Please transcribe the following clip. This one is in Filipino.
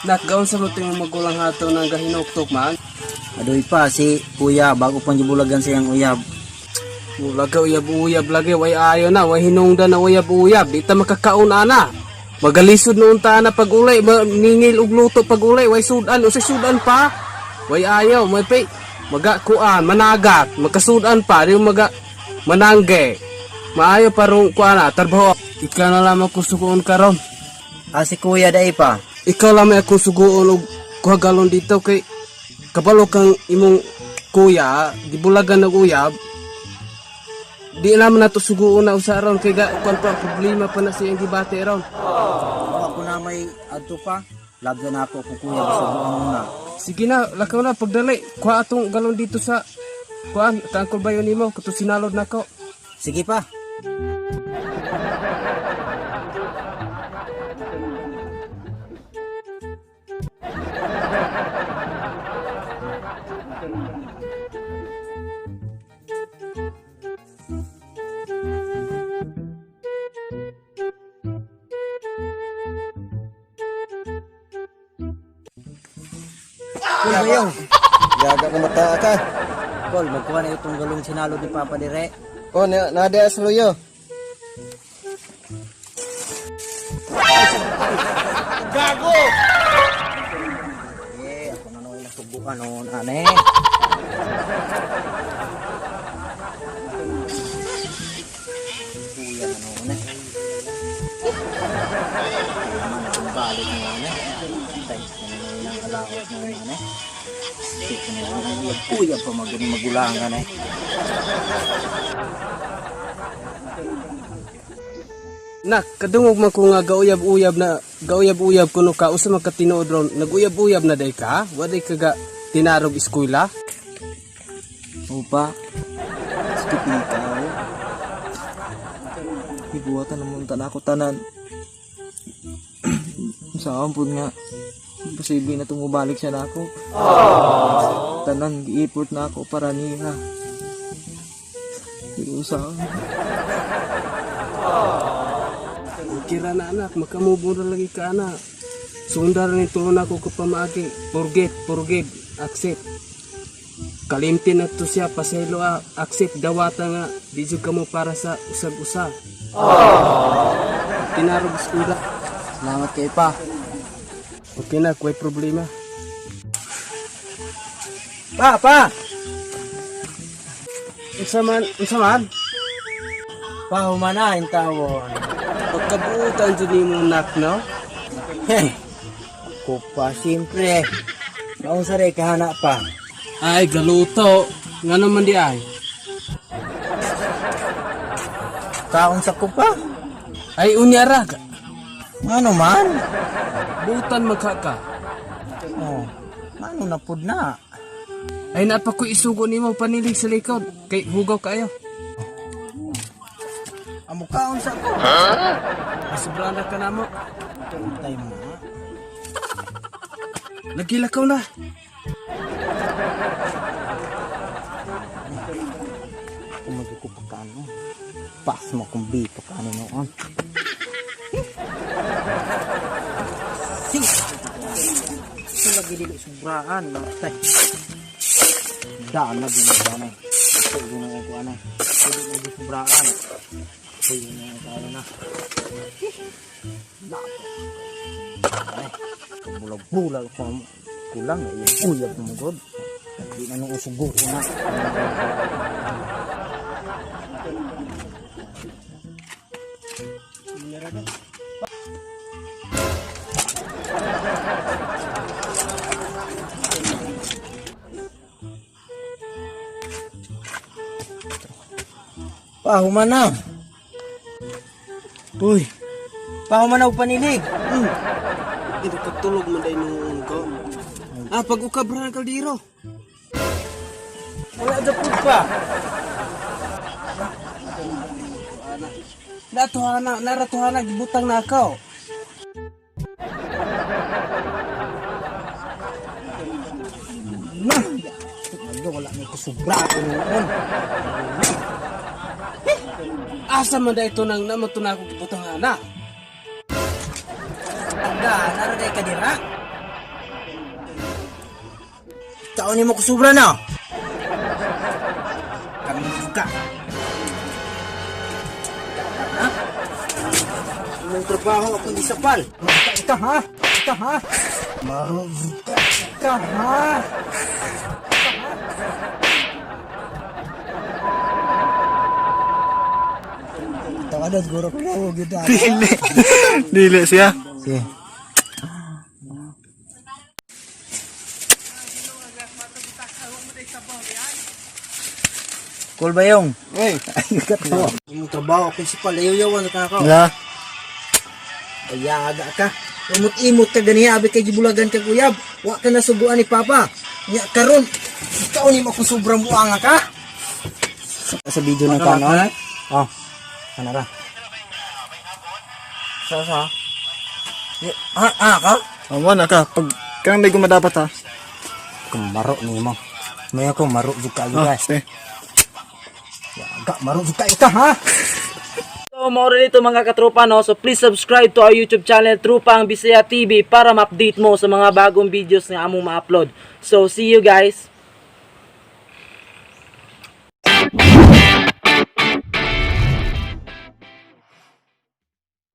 Nakgaon sa luting magulang hato ng gahinuktok man. Adoy pa si kuya bago pang gibulagan siyang uyab. Bulaga uyab-uyab lagi, way ayo na, way hinungdan na uyab-uyab. Di ta makakaon ana. Magalisod noon ta na pag ulay, ningil og luto pag ulay, way sudan, usay sudan pa. Way ayaw, may pay magakuan, managat, magkasudan pa, di maga manangge. Maayo parong kuana, tarbaho. Ikaw na lamang kusugoon karon. Si kuya dai pa. Ikaw lamang ako sugoon og kuhagalon dito kay kabalo kang imong kuya, gibulagan ng uyab. Di naman nato sugoon na usaron kay kuan pa problema pa na siyang gibate ron. Ako na may adto pa. Labda na ako kung kuya sugoon muna. Sige na, lakaw na pagdali. Kuha atong galon dito sa kuan, tangkol ba yun nimo kato sinalod nako. Sige pa. Kol bayaw. Gaga ka mata ka. Kol, magkuha na itong galong sinalo ni Papa dire. Oh, nada sa luyo. Gago! Ako na nung nasubukan noon, ane. Kuya na noon, Naman akong balik noon, Thanks na naman ang alawat noon, Ito na naman, kuya pa magulangan, Nak, kadungog man ko nga gauyab-uyab kuno ka usa man ka tinuod ron. Naguyab-uyab na day ka? Wa day ka ga tinarog eskwela? Opa, skip ikaw. Ibuwatan naman ako tanan. Sa ampun nga, posible na tumubalik siya na ako. Tanan, gi-effort na ako para niya. Iusaw. Kira na anak, makamubura lagi ka anak. Sundar ni tulon ako kapamagi. Forget, accept. Kalimtin na to siya, pasaylo accept, dawata nga. Di jud ka mo para sa usag-usa. Tinarog eskwela. Salamat kay pa. Okay na, kuway problema. Pa! Unsa man? Pahumana yung tawon. Pagkabuutan dyan ni mo nak, no? Ako pa, siyempre. Naunsa rin kahana pa. Ay, galuto. Nga naman di ay. Kaunsa ko pa? Ay, unyara. Ano man? Butan magkaka. Oh, ano na pud na? Ay, napa ko isugo ni mo panilig sa likod. Kay hugaw kayo. Amo kaunsa ko? Sobrang ka na mo. Tay mo na. Nagilakaw na. Kung magkukupa ka ano, pas mo kung bito ka ano noon. Sing! Ito lagi dili sobraan. Tay. Daan na din ako anay. Ito din ako anay. Ito din lagi sobraan. Ito din ako ano na. Ay, bulag-bulag ko. Kulang na yung uyab mo god. Hindi na nung usugo ko na. Pahuman na. Uy. Pahuman na og panilig. Ito ka tulog man day noon ko. Ah, pag ukabrahan kaldero. Wala dapod pa. Naratuhana, gibutang na ako. Wala may kusubra ako noon. Asa man da ito nang naman na akong gibutang na. Anda, naraday ka dira. Taon ni mo kusubra na. Kami suka. Ha? Mong trabaho akong disapal. Ika ha? Ika ha? Maruzuka. Ika ha? Tawadan siguro ko na huwag yun. Dili siya. Sige. Cool ba yung? Hey. Yung trabaho principal, ayaw-yawan na ka ako. Yeah. Ayaga ka. Imot-imot ka ganiya, abi kay gibulagan ka kuyab. Wa ka na subuan ni Papa. Nya karon, ikaw ni mo kung sobrang buanga ka. Sa video ng kanon. Oh. Kana ra. Sa. Ka? Amo na ka. Pag kang may gumadapat ha. Kumaro ni mo. May ako maro jud ka guys. Okay. Yaga maro jud ka ha. So, more dito mga katropa, no? So, please subscribe to our YouTube channel, Trupang Bisaya TV, para ma-update mo sa mga bagong videos na among ma-upload. So, see you guys!